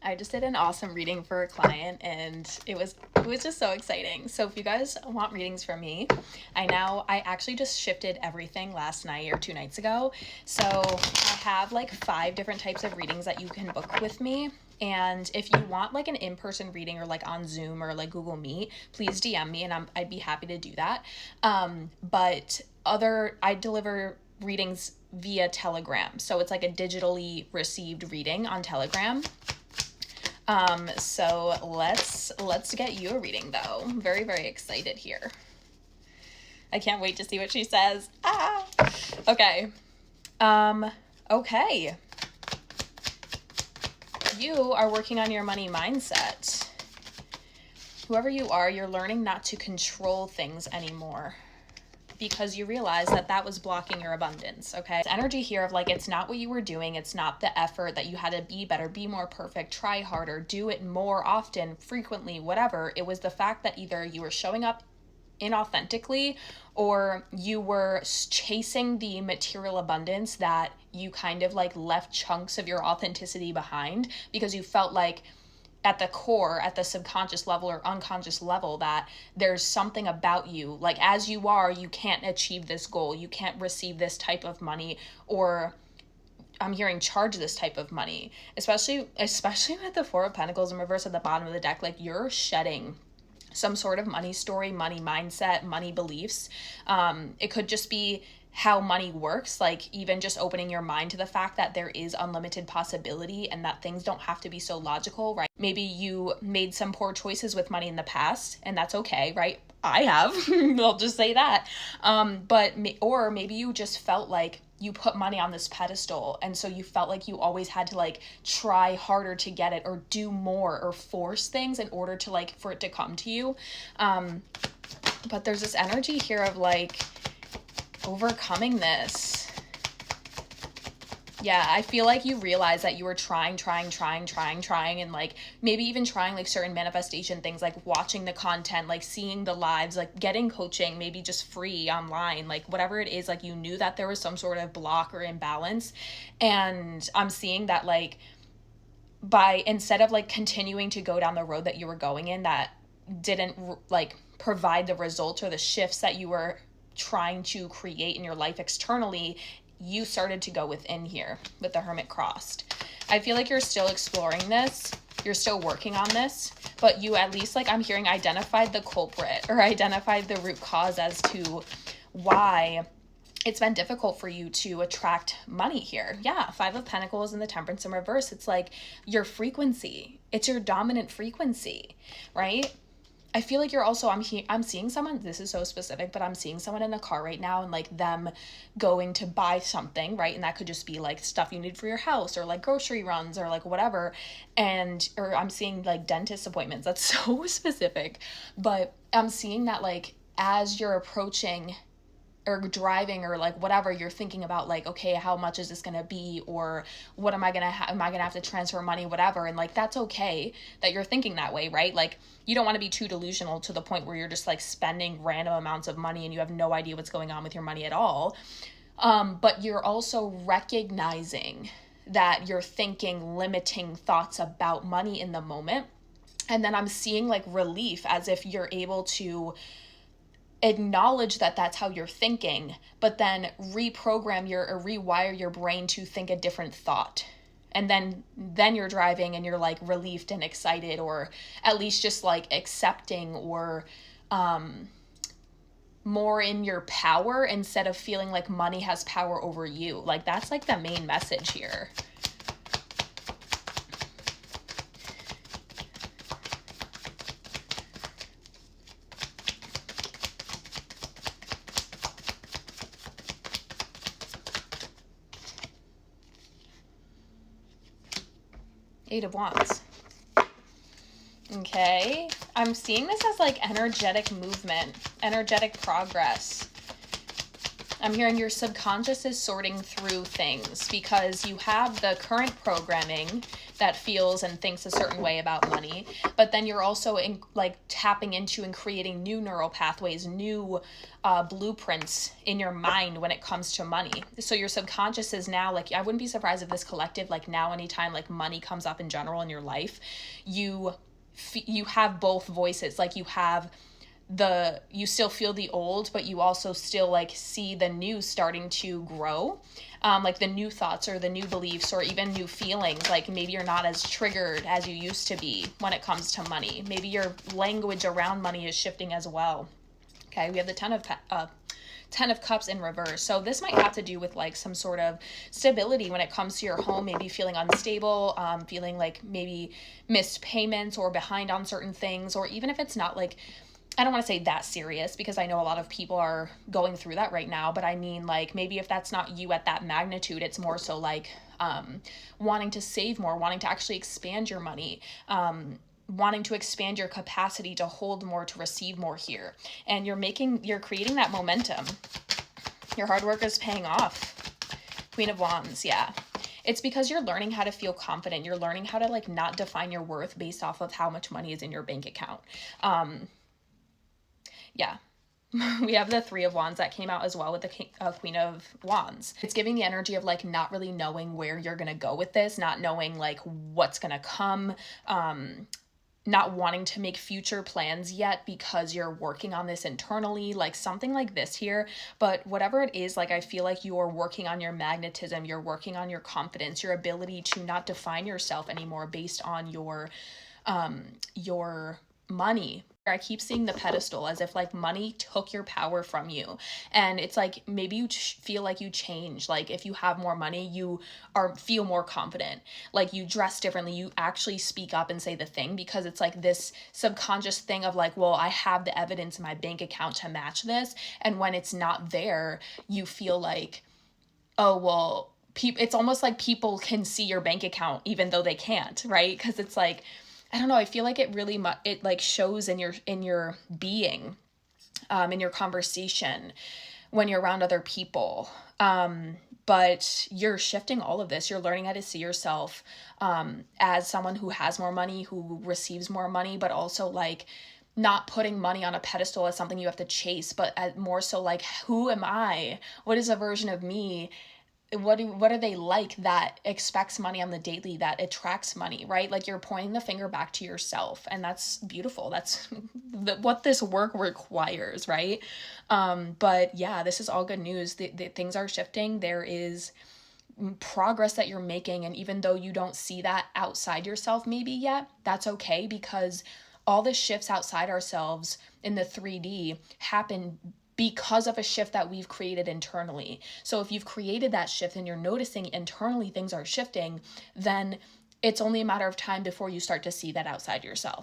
I just did an awesome reading for a client, and it was just so exciting. So if you guys want readings from me, I actually just shifted everything last night or 2 nights ago. So I have like 5 different types of readings that you can book with me. And if you want like an in-person reading or like on Zoom or like Google Meet, please DM me and I'd be happy to do that. But I deliver readings via Telegram. So it's like a digitally received reading on Telegram. So let's get you a reading though. I'm very, very excited here. I can't wait to see what she says. Okay. Okay. You are working on your money mindset. Whoever you are, you're learning not to control things anymore because you realize that was blocking your abundance, okay? It's energy here of like, it's not what you were doing. It's not the effort that you had to be better, be more perfect, try harder, do it more often, frequently, whatever. It was the fact that either you were showing up inauthentically or you were chasing the material abundance that you kind of like left chunks of your authenticity behind because you felt like at the core, at the subconscious level or unconscious level, that there's something about you, like as you are, you can't achieve this goal, you can't receive this type of money, or I'm hearing charge this type of money, especially with the Four of Pentacles in reverse at the bottom of the deck. Like you're shedding some sort of money story, money mindset, money beliefs. It could just be how money works, like even just opening your mind to the fact that there is unlimited possibility and that things don't have to be so logical, right? Maybe you made some poor choices with money in the past, and that's okay, right? I have, I'll just say that. Or maybe you just felt like you put money on this pedestal, and so you felt like you always had to like try harder to get it or do more or force things in order to like for it to come to you. But there's this energy here of like overcoming this. Yeah, I feel like you realize that you were trying, and like maybe even trying like certain manifestation things, like watching the content, like seeing the lives, like getting coaching, maybe just free online, like whatever it is, like you knew that there was some sort of block or imbalance. And I'm seeing that like instead of like continuing to go down the road that you were going in that didn't like provide the results or the shifts that you were trying to create in your life externally, you started to go within here with the Hermit crossed. I feel like you're still exploring this. You're still working on this, but you at least, like I'm hearing, identified the culprit or identified the root cause as to why it's been difficult for you to attract money here. Yeah, 5 of Pentacles and the Temperance in reverse. It's like your frequency. It's your dominant frequency, right? I feel like you're also, I'm seeing someone, this is so specific, but I'm seeing someone in a car right now and like them going to buy something, right? And that could just be like stuff you need for your house or like grocery runs or like whatever. Or I'm seeing like dentist appointments. That's so specific. But I'm seeing that like as you're approaching or driving or like whatever, you're thinking about like, okay, how much is this going to be? Or what am I going to have to transfer money, whatever. And like, that's okay that you're thinking that way, right? Like you don't want to be too delusional to the point where you're just like spending random amounts of money and you have no idea what's going on with your money at all. But you're also recognizing that you're thinking limiting thoughts about money in the moment. And then I'm seeing like relief as if you're able to acknowledge that that's how you're thinking, but then rewire your brain to think a different thought. And then you're driving and you're like relieved and excited, or at least just like accepting or more in your power instead of feeling like money has power over you. Like that's like the main message here. Eight of Wands. Okay. I'm seeing this as like energetic movement, energetic progress. I'm hearing your subconscious is sorting through things because you have the current programming that feels and thinks a certain way about money, but then you're also tapping into and creating new neural pathways, new blueprints in your mind when it comes to money. So your subconscious is now like, I wouldn't be surprised if this collective, like now anytime like money comes up in general in your life, you have both voices. Like you still feel the old, but you also still like see the new starting to grow, like the new thoughts or the new beliefs or even new feelings. Like maybe you're not as triggered as you used to be when it comes to money. Maybe your language around money is shifting as well. Okay, we have the Ten of Cups in reverse. So this might have to do with like some sort of stability when it comes to your home, maybe feeling unstable, feeling like maybe missed payments or behind on certain things, or even if it's not like, I don't want to say that serious because I know a lot of people are going through that right now, but I mean like maybe if that's not you at that magnitude, it's more so like wanting to save more, wanting to actually expand your money, wanting to expand your capacity to hold more, to receive more here. And you're creating that momentum. Your hard work is paying off. Queen of Wands, yeah. It's because you're learning how to feel confident. You're learning how to like not define your worth based off of how much money is in your bank account. Yeah. We have the Three of Wands that came out as well with the Queen of Wands. It's giving the energy of like not really knowing where you're going to go with this, not knowing like what's going to come, not wanting to make future plans yet because you're working on this internally, like something like this here. But whatever it is, like I feel like you're working on your magnetism, you're working on your confidence, your ability to not define yourself anymore based on your money. I keep seeing the pedestal as if like money took your power from you. And it's like maybe you feel like you change. Like if you have more money, you feel more confident. Like you dress differently. You actually speak up and say the thing because it's like this subconscious thing of like, well, I have the evidence in my bank account to match this. And when it's not there, you feel like, oh, well, it's almost like people can see your bank account even though they can't, right? Because it's like, I don't know, I feel like it really it like shows in your being, in your conversation when you're around other people. But you're shifting all of this. You're learning how to see yourself as someone who has more money, who receives more money, but also like not putting money on a pedestal as something you have to chase, but more so like, who am I? What is a version of me? What are they like that expects money on the daily, that attracts money, right? Like you're pointing the finger back to yourself, and that's beautiful. That's what this work requires, right? But yeah, this is all good news. The things are shifting. There is progress that you're making, and even though you don't see that outside yourself maybe yet, that's okay, because all the shifts outside ourselves in the 3D happen because of a shift that we've created internally. So if you've created that shift and you're noticing internally things are shifting, then it's only a matter of time before you start to see that outside yourself.